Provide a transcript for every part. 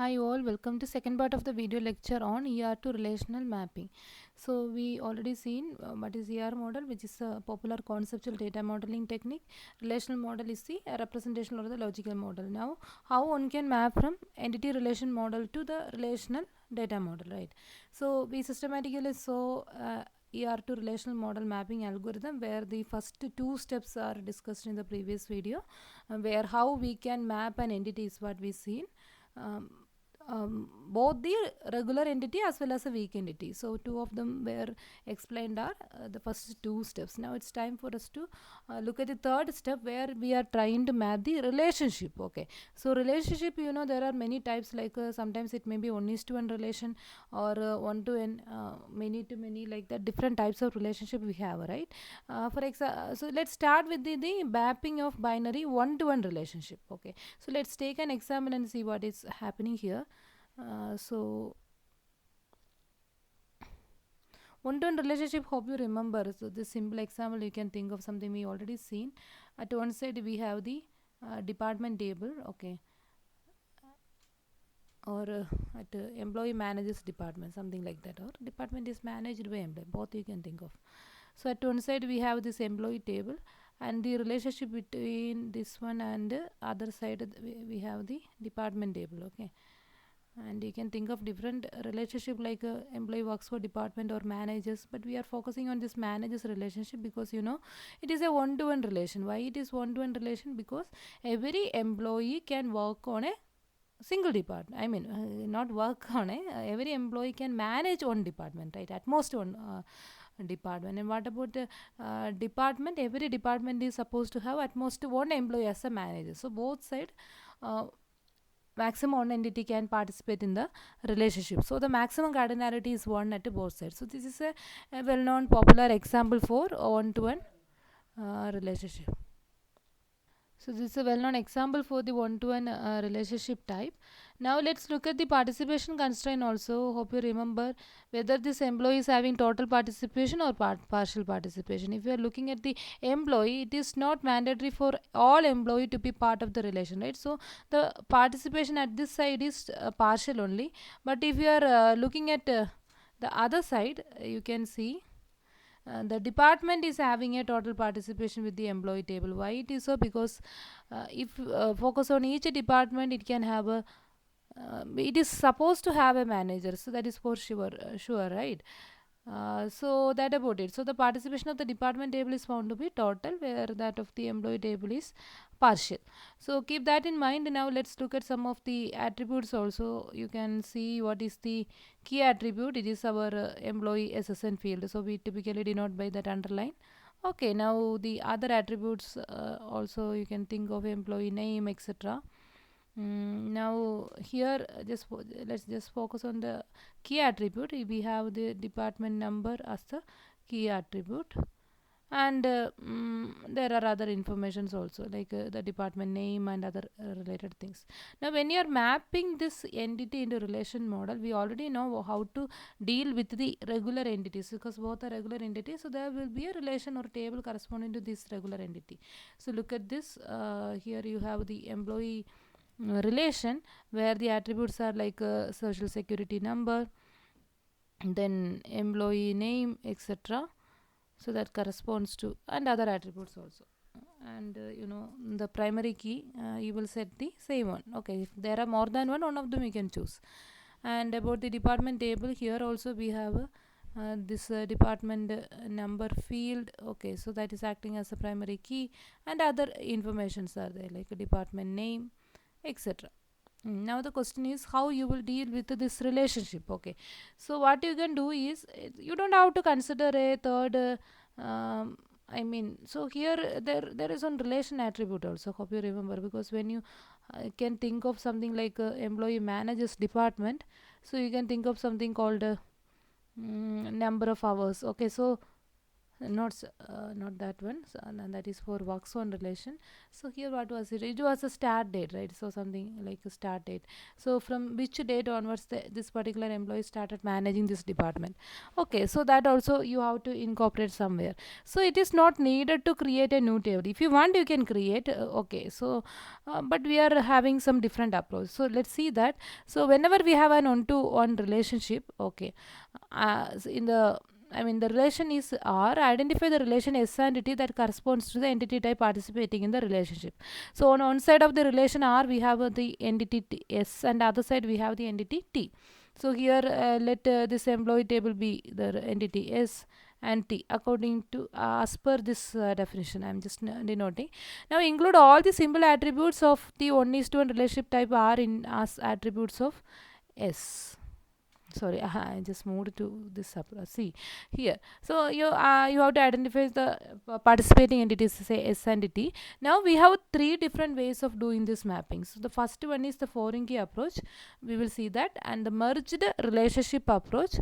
Hi all, welcome to second part of the video lecture on ER to relational mapping. So we already seen what is ER model, which is a popular conceptual data modeling technique. Relational model is the representation or the logical model. Now how one can map from entity relation model to the relational data model, right? So we systematically saw ER to relational model mapping algorithm where the first two steps are discussed in the previous video, where how we can map an entity is what we seen. um, both the regular entity as well as a weak entity. So two of them were explained are the first two steps. Now it's time for us to look at the third step where we are trying to map the relationship. Okay, so relationship, there are many types, like sometimes it may be 1:1 relation or 1:n, many to many, like that. Different types of relationship we have, right? For example, so let's start with the mapping of binary 1:1 relationship. Okay, so let's take an example and see what is happening here. So 1:1 relationship, hope you remember. So this simple example, you can think of something we already seen. At one side we have the department table, okay, or at employee manages department, something like that, or department is managed by employee, both you can think of. So at one side we have this employee table, and the relationship between this one and other side we have the department table, okay. And you can think of different relationship, like employee works for department or managers, but we are focusing on this managers relationship because it is a one-to-one relation. Why it is one-to-one relation? Because every employee can work on a single department. I mean, not work on a every employee can manage one department, right? At most one department. And what about the department? Every department is supposed to have at most one employee as a manager. So both side, uh, maximum one entity can participate in the relationship. So the maximum cardinality is 1 at both sides. So this is a well-known popular example for one-to-one relationship. So this is a well-known example for the one-to-one relationship type. Now let's look at the participation constraint also. Hope you remember whether this employee is having total participation or partial participation. If you are looking at the employee, it is not mandatory for all employee to be part of the relation, right? So the participation at this side is partial only. But if you are looking at the other side, you can see the department is having a total participation with the employee table. Why it is so? Because if focus on each department, it can have a it is supposed to have a manager, so that is for sure, right? So that about it. So the participation of the department table is found to be total, where that of the employee table is partial. So keep that in mind. Now let's look at some of the attributes also. You can see what is the key attribute. It is our employee SSN field. So we typically denote by that underline. Okay, now the other attributes also you can think of employee name, etc. Now here let's just focus on the key attribute. We have the department number as the key attribute, and there are other informations also, like the department name and other related things. Now when you are mapping this entity into relation model, we already know how to deal with the regular entities, because both are regular entities, so there will be a relation or table corresponding to this regular entity. So look at this. Here you have the employee relation, where the attributes are like social security number, then employee name, etc. So that corresponds to, and other attributes also. And the primary key, you will set the same one. Okay, if there are more than one of them you can choose. And about the department table, here also we have this department number field. Okay, so that is acting as a primary key, and other informations are there, like a department name, etc. Now the question is how you will deal with this relationship. Okay, so what you can do is, you don't have to consider a third I mean, so here there is one relation attribute also, hope you remember, because when you can think of something like employee managers department, so you can think of something called number of hours. Okay, so not that one, so, and that is for works on relation. So here what was it? It was a start date, right? So something like a start date. So from which date onwards this particular employee started managing this department. Okay, so that also you have to incorporate somewhere. So it is not needed to create a new table. If you want, you can create. Okay, so but we are having some different approach. So let's see that. So whenever we have an one-to-one relationship, okay, in the the relation is R. Identify the relation S and T that corresponds to the entity type participating in the relationship. So on one side of the relation R, we have the entity S, and other side we have the entity T. So here let this employee table be the entity S and T according to as per this definition. I am just denoting. Now include all the simple attributes of the 1:1 relationship type R in as attributes of S. Sorry, I just moved to this up. See here. So you have to identify the participating entities, say S and T. Now we have three different ways of doing this mapping. So the first one is the foreign key approach. We will see that, and the merged relationship approach,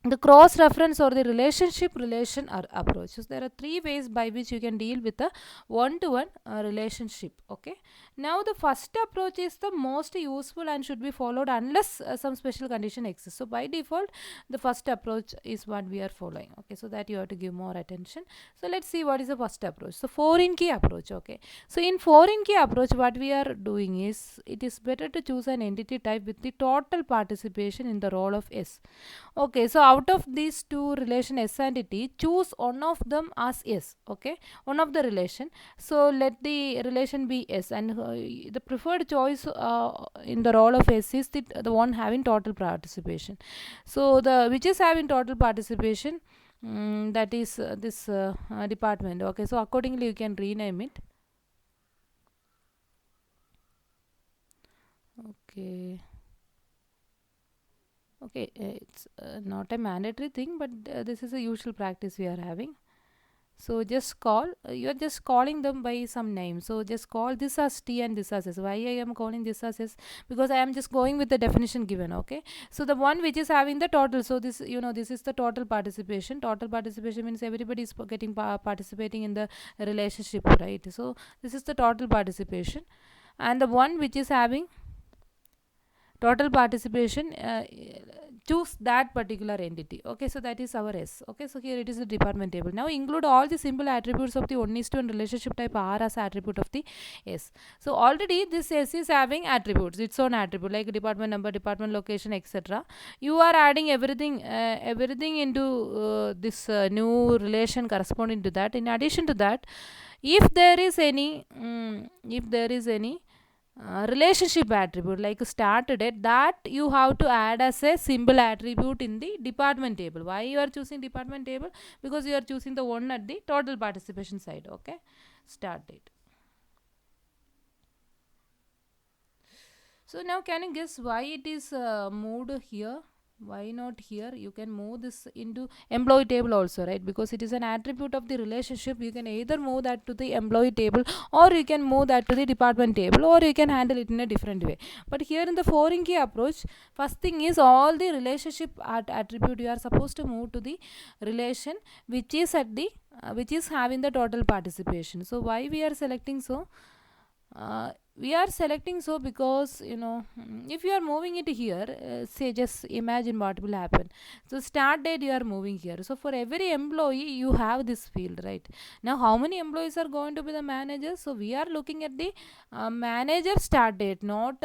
the cross reference or the relationship relation approach. So there are three ways by which you can deal with a one-to-one relationship. Okay, now the first approach is the most useful and should be followed unless some special condition exists. So by default the first approach is what we are following. Okay, so that you have to give more attention. So let's see what is the first approach. So foreign key approach. Okay, so in foreign key approach what we are doing is, it is better to choose an entity type with the total participation in the role of S. Okay, so out of these two relation S and T, choose one of them as S. Okay, one of the relation. So let the relation be S, and the preferred choice in the role of S is the one having total participation. So the which is having total participation, that is this department. Okay, so accordingly you can rename it. Okay. Okay, it's not a mandatory thing, but this is a usual practice we are having. So just call, you are just calling them by some name. So just call this as T and this as S. Why I am calling this as S? Because I am just going with the definition given. Okay, so the one which is having the total, so this, this is the total participation. Total participation means everybody is getting participating in the relationship, right? So this is the total participation, and the one which is having total participation, choose that particular entity. Okay, so that is our S. Okay, so here it is the department table. Now include all the simple attributes of the 1:1 relationship type R as attribute of the S. So already this S is having attributes, its own attribute, like department number, department location, etc. You are adding everything into this new relation corresponding to that. In addition to that, if there is any relationship attribute like start date, that you have to add as a symbol attribute in the department table. Why you are choosing department table? Because you are choosing the one at the total participation side. Okay, start date. So now can you guess why it is moved here? Why not here? You can move this into employee table also, right? Because it is an attribute of the relationship. You can either move that to the employee table, or you can move that to the department table, or you can handle it in a different way. But here in the foreign key approach, first thing is all the relationship attribute you are supposed to move to the relation which is at the which is having the total participation. So why we are selecting so? We are selecting so because if you are moving it here, say just imagine what will happen. So start date you are moving here, so for every employee you have this field, right? Now how many employees are going to be the managers? So we are looking at the manager start date, not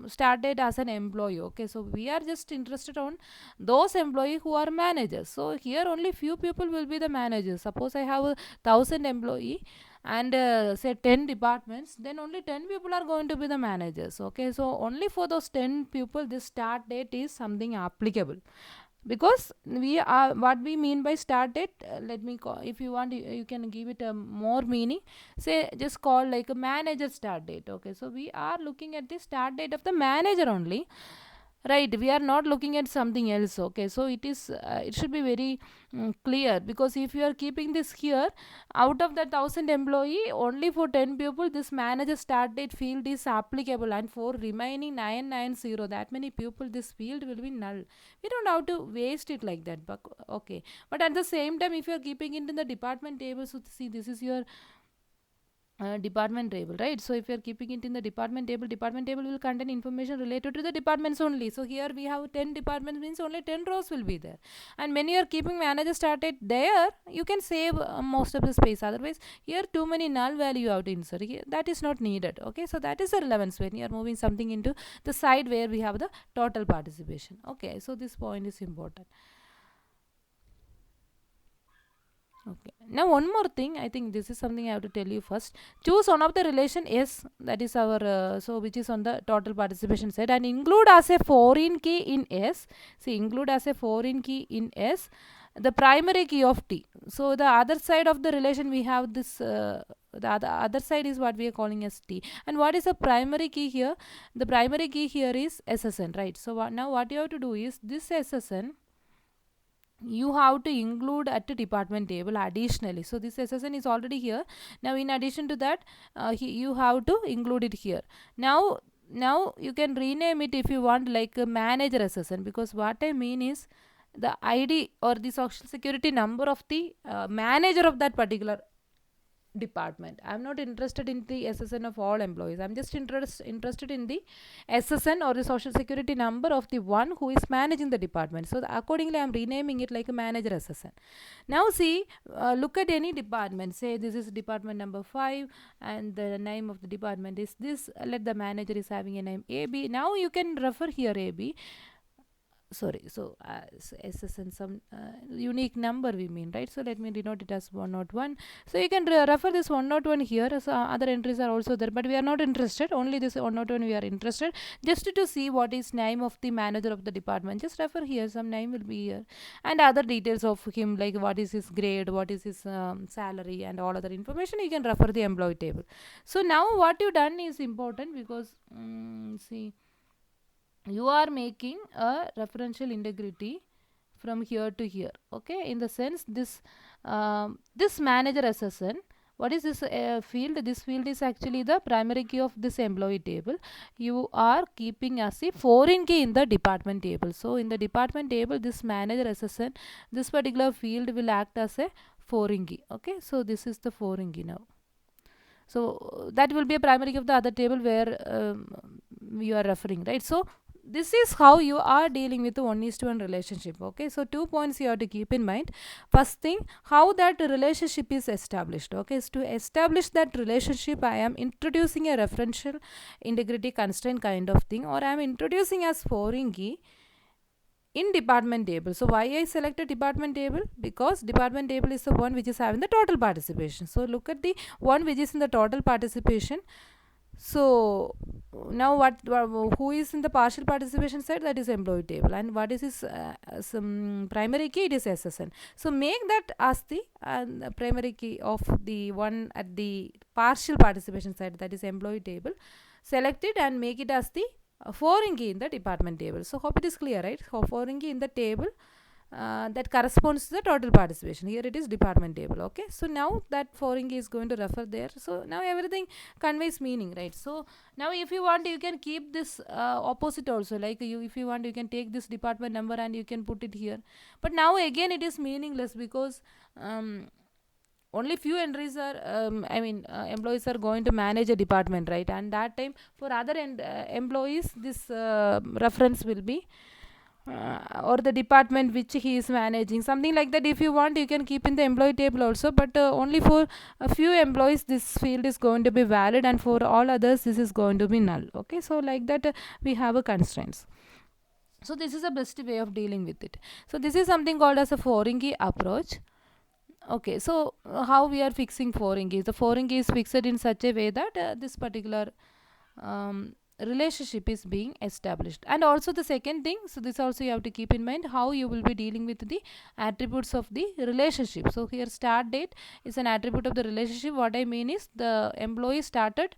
start date as an employee. Okay, so we are just interested on those employees who are managers. So here only few people will be the managers. Suppose I have 1,000 employee and say 10 departments, then only 10 people are going to be the managers. Okay, so only for those 10 people this start date is something applicable, because we are what we mean by start date. Let me call, if you want, you can give it a more meaning, say just call like a manager start date. Okay, so we are looking at the start date of the manager only. right, we are not looking at something else. Okay, so it should be very clear, because if you are keeping this here, out of the 1,000 employee, only for 10 people this manager start date field is applicable, and for remaining 990, that many people, this field will be null. We don't have to waste it like that. But okay, but at the same time, if you are keeping it in the department table, so see, this is your department table, right? So if you are keeping it in the department table will contain information related to the departments only. So here we have 10 departments, means only 10 rows will be there. And when you are keeping manager started there, you can save most of the space. Otherwise, here too many null value you have to insert here, that is not needed. Okay, so that is the relevance when you are moving something into the side where we have the total participation. Okay, so this point is important. Okay. Now one more thing, I think this is something I have to tell you first. Choose one of the relation S, that is our so which is on the total participation side, and include as a foreign key in S. See, include as a foreign key in S the primary key of T. So the other side of the relation we have this. The other side is what we are calling as T. And what is the primary key here? The primary key here is SSN, right? So now what you have to do is this SSN you have to include at the department table additionally. So this SSN is already here. Now in addition to that, you have to include it here. Now you can rename it if you want, like a manager SSN, because what I mean is the ID or the social security number of the manager of that particular department. I'm not interested in the SSN of all employees. I'm just interested in the SSN or the social security number of the one who is managing the department. So accordingly, I'm renaming it like a manager SSN. Now see, look at any department. Say this is department number 5 and the name of the department is this. Let the manager is having a name AB. Now you can refer here AB. Sorry, so SSN some unique number we mean, right? So let me denote it as 101. So you can refer this 101 here. So other entries are also there, but we are not interested, only this 101 we are interested, just to see what is name of the manager of the department. Just refer here, some name will be here, and other details of him, like what is his grade, what is his salary, and all other information you can refer the employee table. So now what you done is important, because see, you are making a referential integrity from here to here. Okay, in the sense this this manager SSN, what is this field? This field is actually the primary key of this employee table. You are keeping as a foreign key in the department table. So in the department table, this manager SSN, this particular field will act as a foreign key. Okay, so this is the foreign key now. So that will be a primary key of the other table where you are referring, right? So this is how you are dealing with the 1:1 relationship. Okay, so 2 points you have to keep in mind. First thing, how that relationship is established. Okay, so to establish that relationship, I am introducing a referential integrity constraint kind of thing, or I am introducing as foreign key in department table. So why I selected department table? Because department table is the one which is having the total participation. So look at the one which is in the total participation. So now who is in the partial participation side? That is employee table. And what is his some primary key? It is SSN. So make that as the primary key of the one at the partial participation side, that is employee table. Select it and make it as the foreign key in the department table. So hope it is clear, right? So foreign key in the table that corresponds to the total participation. Here it is department table. Okay, so now that foreign key is going to refer there. So now everything conveys meaning, right? So now if you want, you can keep this opposite also, like if you want, you can take this department number and you can put it here. But now again it is meaningless, because only few entries are employees are going to manage a department, right? And that time for other employees, this reference will be or the department which he is managing, something like that. If you want, you can keep in the employee table also, but only for a few employees this field is going to be valid, and for all others this is going to be null. Okay, so like that we have a constraints. So this is the best way of dealing with it. So this is something called as a foreign key approach. Okay, so how we are fixing foreign keys? The foreign key is fixed in such a way that this particular relationship is being established. And also the second thing, so this also you have to keep in mind, how you will be dealing with the attributes of the relationship. So here start date is an attribute of the relationship. What I mean is the employee started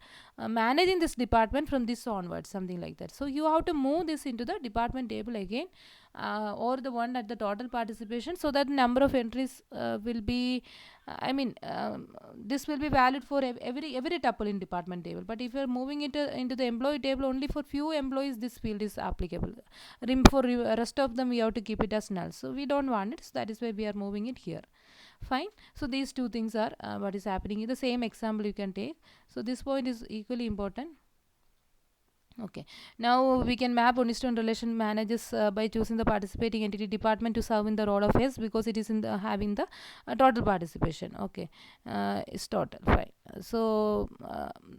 managing this department from this onwards, something like that. So you have to move this into the department table again, or the one at the total participation, so that number of entries will be this will be valid for every tuple in department table. But if you are moving it into the employee table, only for few employees this field is applicable. For rest of them we have to keep it as null, so we don't want it, so that is why we are moving it here. Fine. So these two things are what is happening in the same example you can take. So this point is equally important. Okay, now we can map one-to-one relation managers by choosing the participating entity department to serve in the role of S, because it is in the having the total participation. Okay, it's total. Fine. So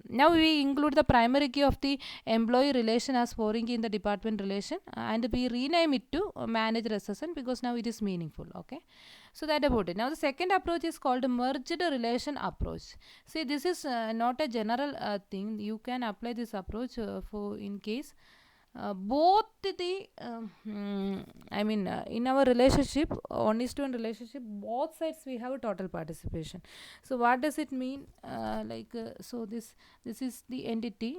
now we include the primary key of the employee relation as foreign key in the department relation, and we rename it to manager assistant, because now it is meaningful. Okay, so that about it. Now the second approach is called merged relation approach. See, this is not a general thing. You can apply this approach for in case both the in our relationship, one-to-one relationship, both sides we have a total participation. So what does it mean? So this is the entity.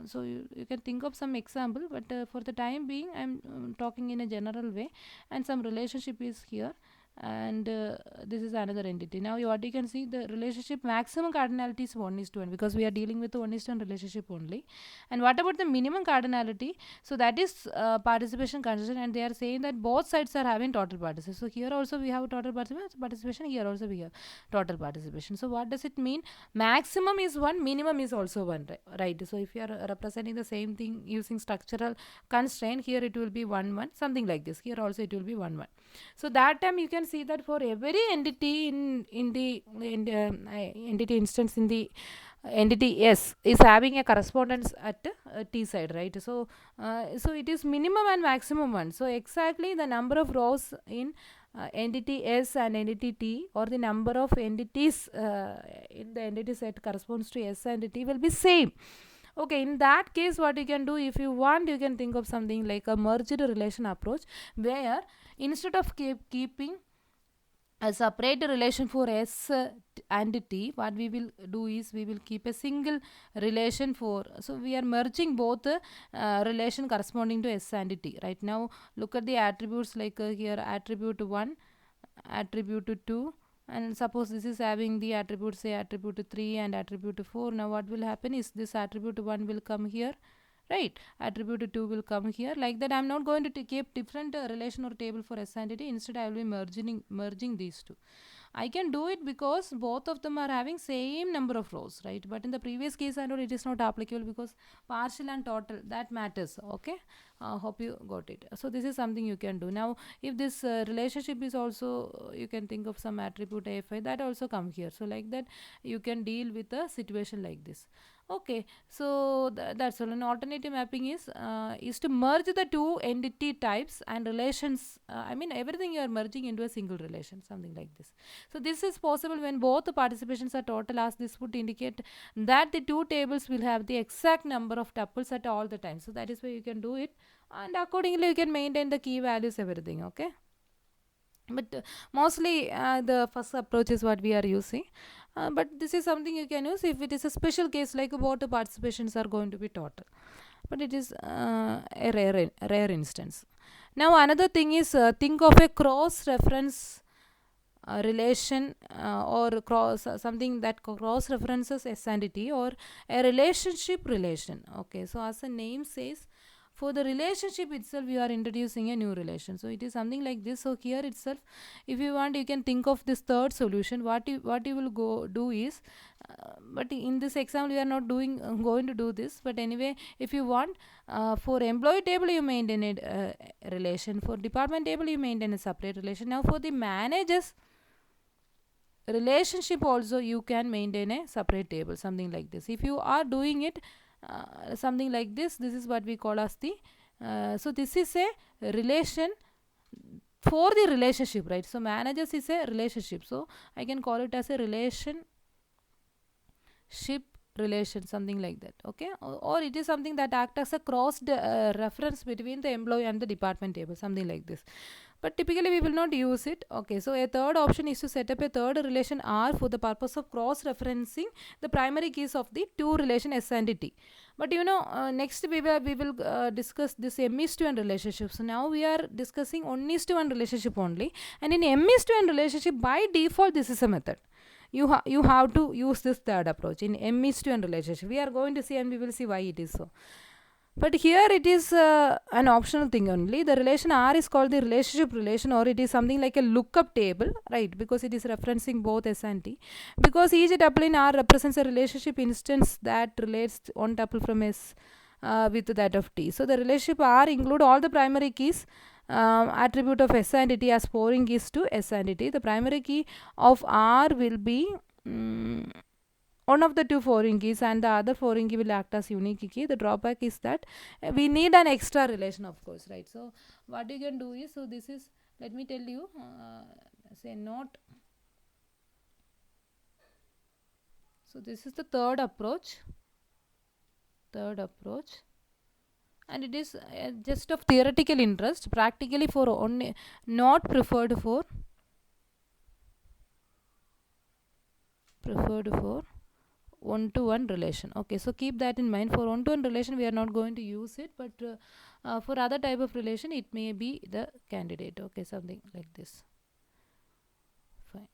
So you can think of some example, but for the time being I'm talking in a general way, and some relationship is here, and this is another entity. Now what you can see, the relationship maximum cardinality is 1:1, because we are dealing with the 1:1 relationship only. And what about the minimum cardinality? So that is participation condition, and they are saying that both sides are having total participation. So here also we have total participation, here also we have total participation. So what does it mean? Maximum is 1, minimum is also 1, right? So if you are representing the same thing using structural constraint, here it will be 1 1, something like this. Here also it will be 1 1. So that time you can see that for every entity in the entity instance in the entity S is having a correspondence at T side, right? So so it is minimum and maximum 1. So exactly the number of rows in entity S and entity T, or the number of entities in the entity set corresponds to S and T, will be same. Okay, in that case what you can do, if you want, you can think of something like a merged relation approach, where instead of keeping a separate relation for S and T, what we will do is we will keep a single relation for, so we are merging both relation corresponding to S and T. Right now look at the attributes, like here attribute 1, attribute 2, and suppose this is having the attribute, say attribute 3 and attribute 4. Now what will happen is this attribute 1 will come here, right? Attribute 2 will come here. Like that, I'm not going to keep different relation or table for S and T. Instead I will be merging these two. I can do it because both of them are having same number of rows, right? But in the previous case I know it is not applicable, because partial and total, that matters. Okay, hope you got it. So this is something you can do. Now if this relationship is also, you can think of some attribute AFI, that also come here. So like that you can deal with a situation like this. Okay, so that's all. An alternative mapping is to merge the two entity types and relations. Everything you are merging into a single relation, something like this. So this is possible when both the participations are total, as this would indicate that the two tables will have the exact number of tuples at all the times. So that is why you can do it, and accordingly you can maintain the key values, everything. Okay, but mostly the first approach is what we are using. But this is something you can use if it is a special case, like both the participations are going to be total, but it is a rare instance. Now another thing is, think of a cross reference relation, or cross something that cross references S and T, or a relationship relation. Okay, so as the name says, for the relationship itself you are introducing a new relation. So it is something like this. So here itself, if you want, you can think of this third solution. What you will go do is, but in this example we are not doing going to do this, but anyway, if you want, for employee table you maintain a relation, for department table you maintain a separate relation. Now for the managers relationship also you can maintain a separate table, something like this. If you are doing it something like this, this is what we call as the so this is a relation for the relationship, right? So managers is a relationship, so I can call it as a relationship relation, something like that. Okay, or it is something that acts as a cross reference between the employee and the department table, something like this. but typically we will not use it. Okay, so a third option is to set up a third relation R for the purpose of cross-referencing the primary keys of the two relation S and T. But next we will discuss this M is to N relationship. So now we are discussing 1 is to 1 relationship only, and in M is to N relationship, by default this is a method. You have to use this third approach in M is to N relationship. We are going to see, and we will see why it is so. But here it is an optional thing only. The relation R is called the relationship relation, or it is something like a lookup table, right? Because it is referencing both S and T. Because each tuple in R represents a relationship instance that relates one tuple from S with that of T. So the relationship R include all the primary keys attribute of S and T as foreign keys to S and T. The primary key of R will be one of the two foreign keys, and the other foreign key will act as unique key. The drawback is that we need an extra relation, of course, right? So what you can do is, so this is, let me tell you, say not. So this is the third approach, and it is just of theoretical interest, practically for only, not preferred for one-to-one relation. Okay, so keep that in mind. For one-to-one relation we are not going to use it, but for other type of relation it may be the candidate. Okay, something like this. Fine.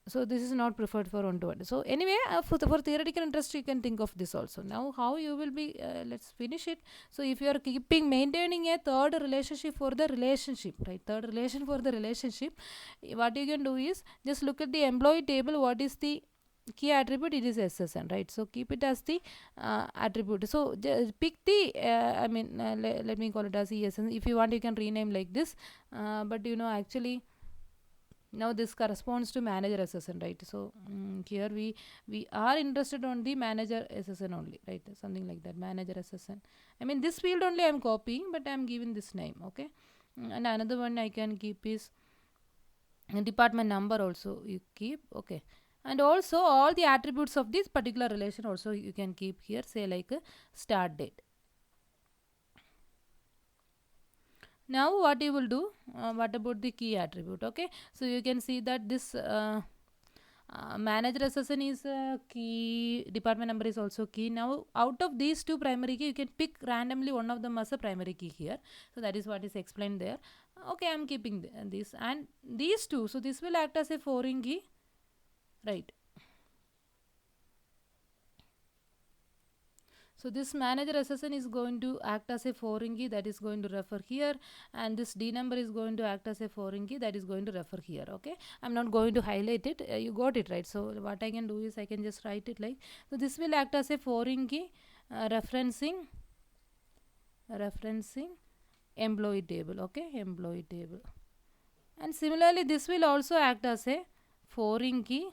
So this is not preferred for one-to-one. So anyway, for theoretical interest you can think of this also. Now how you will be, let's finish it. So if you are maintaining a third relationship for the relationship, right, third relation for the relationship, what you can do is just look at the employee table. What is the key attribute? It is SSN, right? So keep it as the attribute. So pick the let me call it as ESN. If you want you can rename like this, but actually now this corresponds to manager SSN, right? So here we are interested on the manager SSN only, right? Something like that, manager SSN. I mean this field only I am copying, but I am giving this name. Okay, and another one I can keep is department number also you keep. Okay, and also all the attributes of this particular relation also you can keep here, say like a start date. Now what you will do, what about the key attribute? Okay, so you can see that this manager SSN is key, department number is also key. Now out of these two primary key you can pick randomly one of them as a primary key here. So that is what is explained there. Okay, I am keeping this and these two. So this will act as a foreign key, right? So this manager SSN is going to act as a foreign key, that is going to refer here, and this D number is going to act as a foreign key, that is going to refer here. Okay, I'm not going to highlight it, you got it, right? So what I can do is I can just write it like, so this will act as a foreign key referencing employee table. Okay, employee table. And similarly this will also act as a foreign key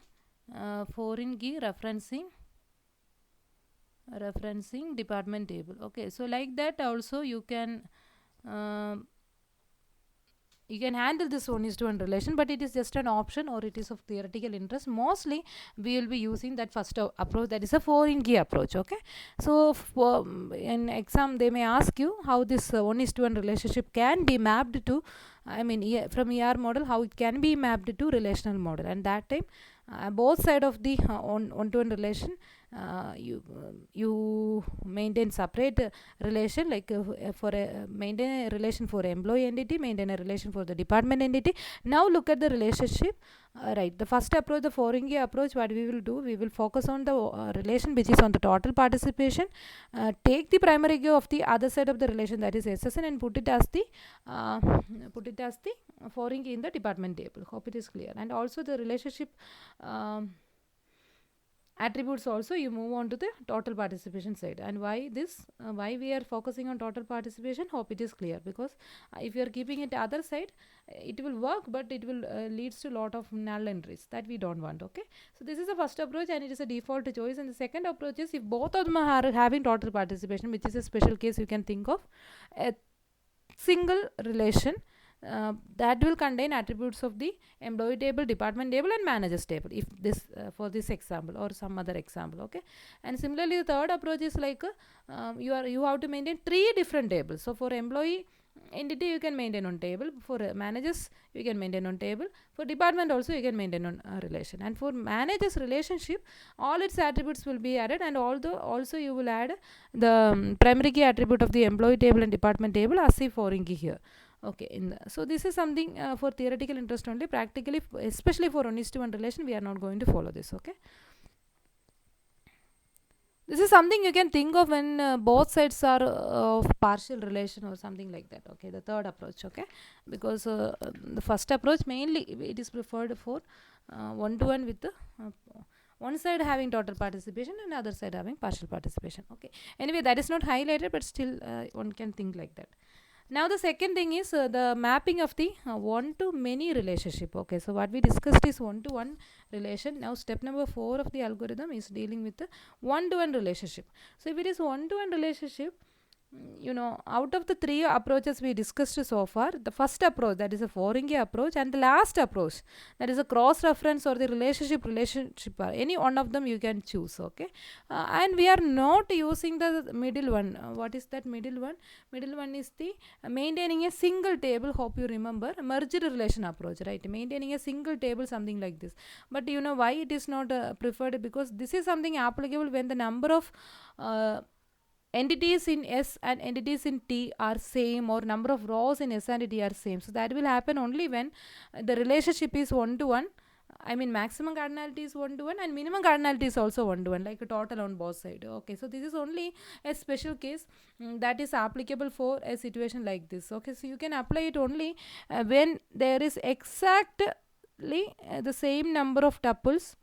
referencing department table. Okay, so like that also you can handle this 1:1 relation, but it is just an option, or it is of theoretical interest. Mostly we will be using that first approach, that is a foreign key approach. Okay, so in exam they may ask you how this 1:1 relationship can be mapped to, from ER model, how it can be mapped to relational model, and that time both side of the one-to-one relation you maintain separate relation, like maintain a relation for employee entity, maintain a relation for the department entity. Now look at the relationship, right? The first approach, the foreign key approach, what we will do, we will focus on the relation which is on the total participation, take the primary key of the other side of the relation, that is SSN, and put it as the foreign key in the department table. Hope it is clear. And also the relationship attributes also you move on to the total participation side. And why this, why we are focusing on total participation? Hope it is clear, because if you are keeping it other side, it will work, but it will leads to lot of null entries that we don't want. Okay, so this is the first approach, and it is a default choice. And the second approach is, if both of them are having total participation, which is a special case, you can think of a single relation that will contain attributes of the employee table, department table, and managers table, if this for this example or some other example. Okay, and similarly the third approach is like you have to maintain 3 different tables. So for employee entity you can maintain on table. For managers you can maintain on table. For department also you can maintain on relation. And for managers relationship, all its attributes will be added, and although also you will add the primary key attribute of the employee table and department table as a foreign key here. Okay, so this is something for theoretical interest only. Practically, especially for 1:1 relation, we are not going to follow this. Okay, this is something you can think of when both sides are of partial relation or something like that. Okay, the third approach. Okay, because the first approach mainly it is preferred for one-to-one with the one side having total participation and other side having partial participation. Okay, anyway, that is not highlighted, but still one can think like that. Now the second thing is the mapping of the one to many relationship. Okay, so what we discussed is one to one relation. Now step number 4 of the algorithm is dealing with the one to one relationship. So if it is one to one relationship, out of the 3 approaches we discussed so far, the first approach, that is a foreign key approach, and the last approach, that is a cross reference or the relationship, any one of them you can choose. Okay, and we are not using the middle one. What is that middle one? Middle one is the maintaining a single table. Hope you remember merged relation approach, right? Maintaining a single table, something like this. But why it is not preferred? Because this is something applicable when the number of entities in S and entities in T are same, or number of rows in S and T are same. So that will happen only when the relationship is one to one. I mean, maximum cardinality is one to one and minimum cardinality is also one to one, like a total on both sides. Okay, so this is only a special case that is applicable for a situation like this. Okay, so you can apply it only when there is exactly the same number of tuples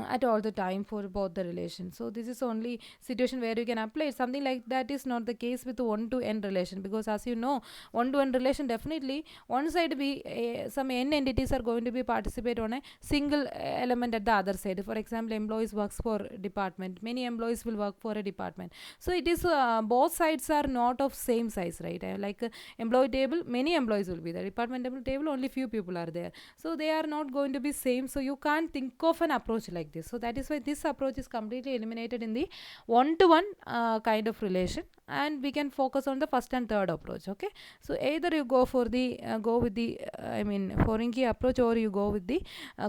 at all the time for both the relations. So this is only situation where you can apply it. Something like that is not the case with one to n relation, because as you know, one to n relation, definitely one side some n entities are going to be participate on a single element at the other side. For example, employees works for department, many employees will work for a department. So it is both sides are not of same size, right? Like employee table, many employees will be there. Department table, only few people are there. So they are not going to be same. So you can't think of an approach like this. So that is why this approach is completely eliminated in the one-to-one kind of relation, and we can focus on the first and third approach. Okay, so either you go for the foreign key approach, or you go with the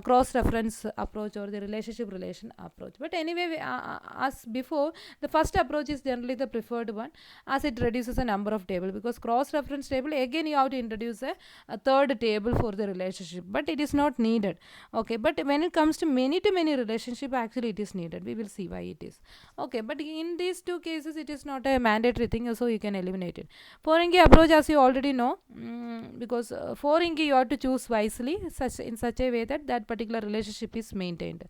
cross reference approach or the relationship relation approach. But anyway, as before, the first approach is generally the preferred one, as it reduces the number of table, because cross reference table, again you have to introduce a third table for the relationship, but it is not needed. Okay, but when it comes to many relationship, actually it is needed. We will see why it is. Okay, but in these two cases it is not a mandatory thing, so you can eliminate it. Foreign key approach, as you already know, because foreign key you have to choose wisely, in such a way that that particular relationship is maintained.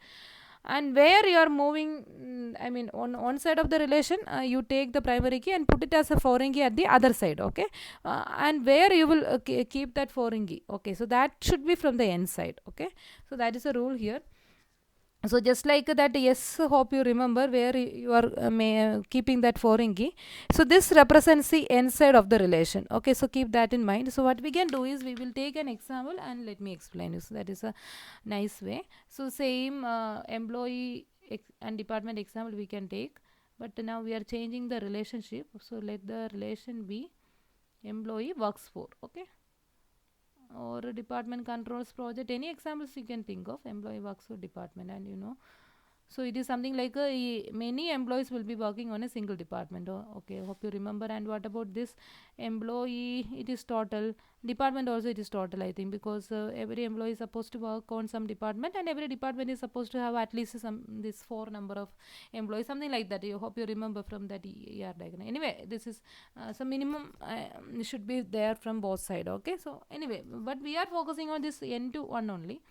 And where you are moving, on one side of the relation, you take the primary key and put it as a foreign key at the other side. Okay, and where you will keep that foreign key. Okay, so that should be from the n side. Okay, so that is a rule here. So just like that, yes, hope you remember where you are keeping that foreign key. So this represents the n side of the relation. Okay, so keep that in mind. So what we can do is we will take an example and let me explain you. So that is a nice way. So same employee and department example we can take, but now we are changing the relationship. So let the relation be employee works for. Okay, or department controls project, any examples you can think of, employee works for department. And so it is something like many employees will be working on a single department. Okay, hope you remember. And what about this employee? It is total. Department also it is total, I think, because every employee is supposed to work on some department, and every department is supposed to have at least this 4 number of employees, something like that. You hope you remember from that ER diagram. Anyway, this is some minimum should be there from both sides. Okay, so anyway, but we are focusing on this n to 1 only.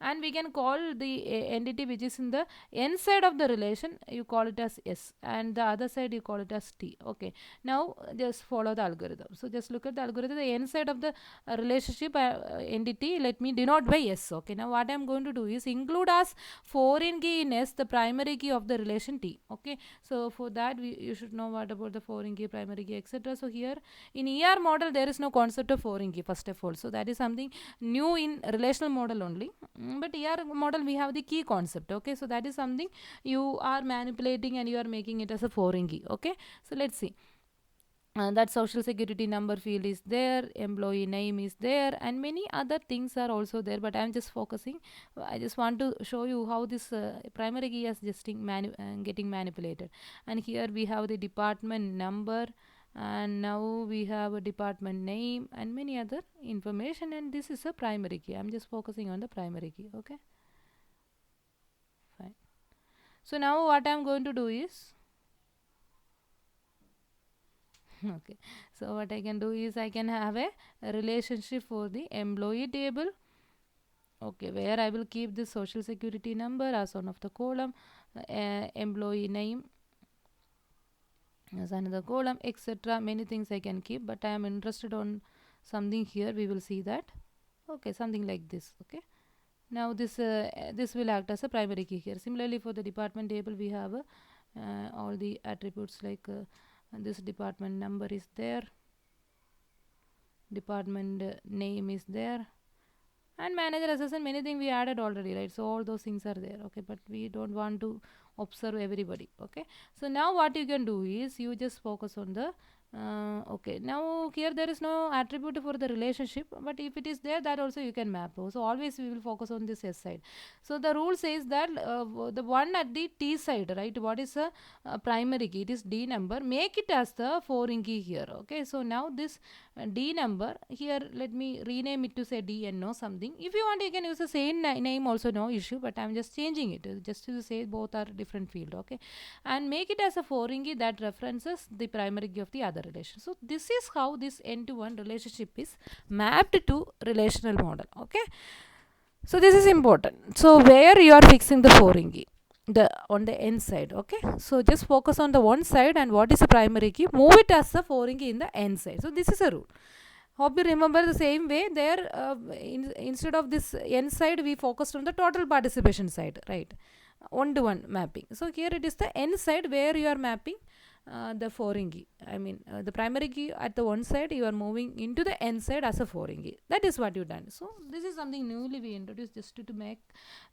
And we can call the entity which is in the n side of the relation, you call it as S, and the other side you call it as T. Okay, now just follow the algorithm. So just look at the algorithm. The n side of the relationship entity, let me denote by S. Okay, now what I am going to do is include as foreign key in S the primary key of the relation T. Okay, so for that you should know what about the foreign key, primary key, etc. So here in ER model there is no concept of foreign key, first of all. So that is something new in relational model only. But ER model we have the key concept. Okay, so that is something you are manipulating and you are making it as a foreign key. Okay, so let's see. that social security number field is there, employee name is there, and many other things are also there, but I'm just focusing. I just want to show you how this primary key is just getting manipulated. And here we have the department number, and now we have a department name and many other information, and this is a primary key. I'm just focusing on the primary key. Okay, fine. So now what I'm going to do is okay, so what I can do is I can have a relationship for the employee table, okay, where I will keep the social security number as one of the column, employee name as another column, etc. Many things I can keep, but I am interested on something here. We will see that. Okay, something like this. Okay, now this will act as a primary key here. Similarly, for the department table, we have all the attributes like this department number is there, department name is there, and manager assistant, many things we added already, right? So all those things are there. Okay, but we don't want to observe everybody. Okay, so now what you can do is you just focus on the okay, now here there is no attribute for the relationship, but if it is there, that also you can map. So always we will focus on this S side. So the rule says that the one at the T side, right? What is a primary key? It is D number. Make it as the foreign key here. Okay, so now this D number here, let me rename it to say DN or something. If you want, you can use the same name also, no issue, but I'm just changing it just to say both are different field. Okay, and make it as a foreign key that references the primary key of the other relation. So this is how this n-to-1 relationship is mapped to relational model. Okay, so this is important. So where you are fixing the foreign key, the on the n side. Okay, so just focus on the one side, and what is the primary key, move it as the foreign key in the n side. So this is a rule. Hope you remember the same way there. Instead of this n side, we focused on the total participation side, right? One to one mapping. So here it is the n side where you are mapping the foreign key. I mean the primary key at the one side, you are moving into the n side as a foreign key. That is what you done. So this is something newly we introduced just to make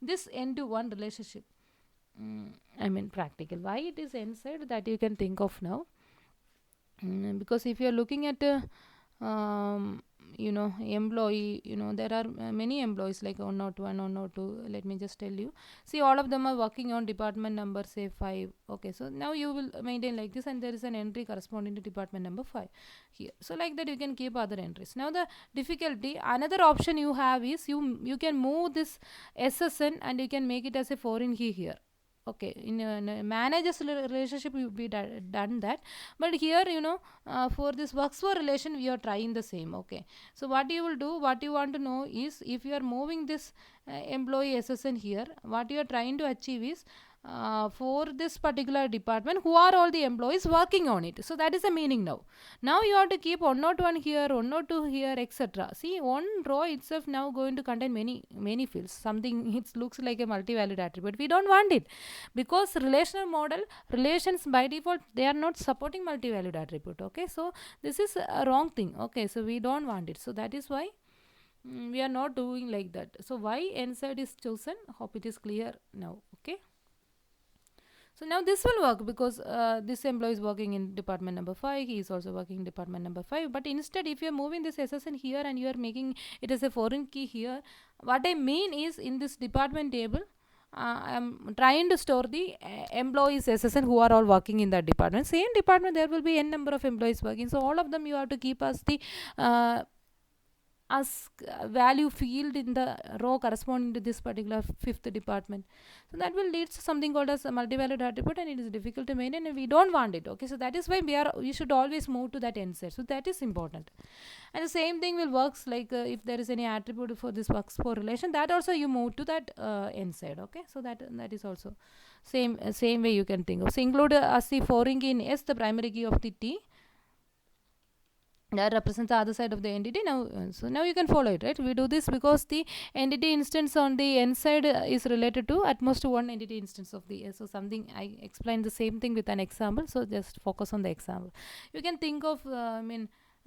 this n to one relationship. I mean practical. Why it is n side, that you can think of now. Because if you are looking at employee, there are many employees like 101, 102. Let me just tell you. See, all of them are working on department number, say 5. Okay, so now you will maintain like this, and there is an entry corresponding to department number 5 here. So like that, you can keep other entries. Now the difficulty, another option you have is you can move this SSN and you can make it as a foreign key here. Okay, in a manager's relationship you be done that, but here for this works for relation we are trying the same. Okay, so what you will do, what you want to know is, if you are moving this employee SSN here, what you are trying to achieve is for this particular department, who are all the employees working on it. So that is the meaning. Now you have to keep 101 here, 102 here, etc. See, one row itself now going to contain many fields. Something it looks like a multi-valued attribute. We don't want it, because relational model, relations by default, they are not supporting multi-valued attribute. Okay, so this is a wrong thing. Okay, so we don't want it. So that is why we are not doing like that. So why n side is chosen? Hope it is clear now. Okay, so now this will work, because this employee is working in department number 5, he is also working in department number 5. But instead, if you are moving this SSN here and you are making it as a foreign key here, what I mean is, in this department table, I am trying to store the employees SSN who are all working in that department. Same department, there will be n number of employees working. So all of them you have to keep as the value field in the row corresponding to this particular 5th department. So that will lead to something called as a multi-valued attribute, and it is difficult to maintain, and we don't want it. Okay, so that is why we should always move to that n side. So that is important. And the same thing will works like if there is any attribute for this works for relation, that also you move to that n side. Okay, so that is also same way you can think of. So include as the foreign key in S, the primary key of the T, that represents the other side of the entity. So now you can follow it, right? We do this because the entity instance on the n side is related to at most one entity instance of the S. So something, I explained the same thing with an example, so just focus on the example. You can think of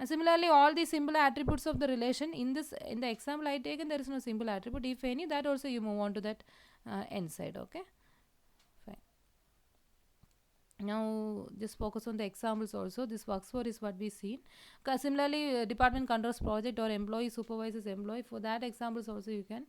similarly, all the simple attributes of the relation in the example I taken, there is no simple attribute. If any, that also you move on to that n side. Okay, fine. Now just focus on the examples also. This works for is what we seen. Similarly, department controls project or employee supervises employee. For that examples also you can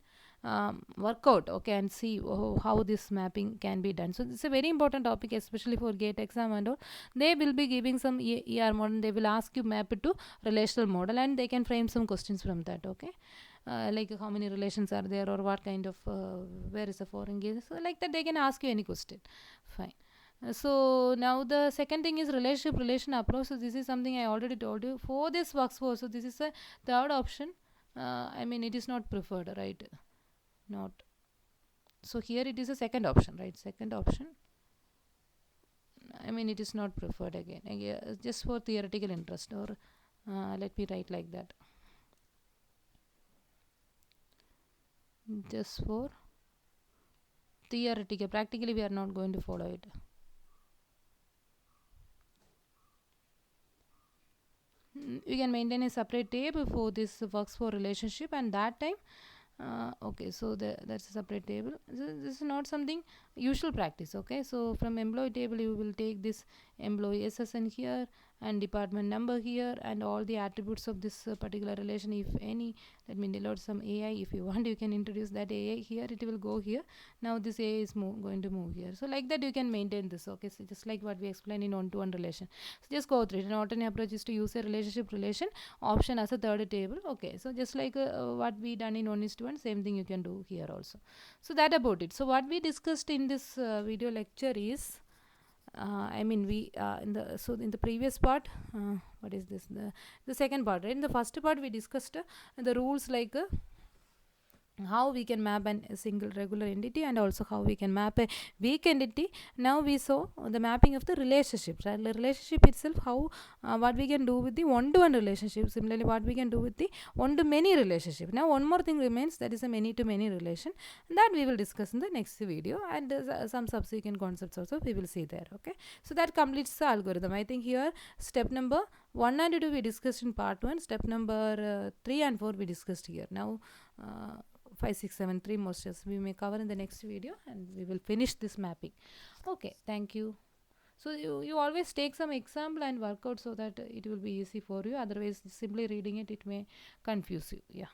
work out, okay, and see how this mapping can be done. So this is a very important topic, especially for gate exam and all. They will be giving some ER model. They will ask you map it to relational model, and they can frame some questions from that, okay. Like how many relations are there, or what kind of where is the foreign gaze, so like that they can ask you any question. Fine. So now the second thing is relationship relation approach. So this is something I already told you. For this works for, so this is a third option. I mean it is not preferred, right? Not. So here it is a second option, right? Second option. I mean it is not preferred again. Just for theoretical interest, or let me write like that. Just for theoretical. Practically we are not going to follow it. You can maintain a separate table for this works for relationship, and that time okay, so that's a separate table. This is not something usual practice, okay. So from employee table you will take this employee SSN here, and department number here, and all the attributes of this particular relation, if any. Let me download some AI. If you want, you can introduce that AI here. It will go here. Now this AI is going to move here. So like that you can maintain this, okay. So just like what we explained in one-to-one relation. So just go through it. An alternate approach is to use a relationship relation option as a third table, okay. So just like what we done in 1:1, same thing you can do here also. So that about it. So what we discussed in this video lecture is I mean we in the previous part, what is this, the second part, right? In the first part we discussed the rules, like how we can map a single regular entity, and also how we can map a weak entity. Now we saw the mapping of the relationships, right? The relationship itself, how what we can do with the one-to-one relationship. Similarly, what we can do with the one-to-many relationship. Now one more thing remains, that is a many-to-many relation, and that we will discuss in the next video, and some subsequent concepts also we will see there, okay. So that completes the algorithm. I think here step number 1 and 2 we discussed in part 1. Step number 3 and 4 we discussed here. Now 5, 6, 7, 3 more steps we may cover in the next video, and we will finish this mapping. Okay, thank you. So you always take some example and work out, so that it will be easy for you. Otherwise simply reading it may confuse you. Yeah.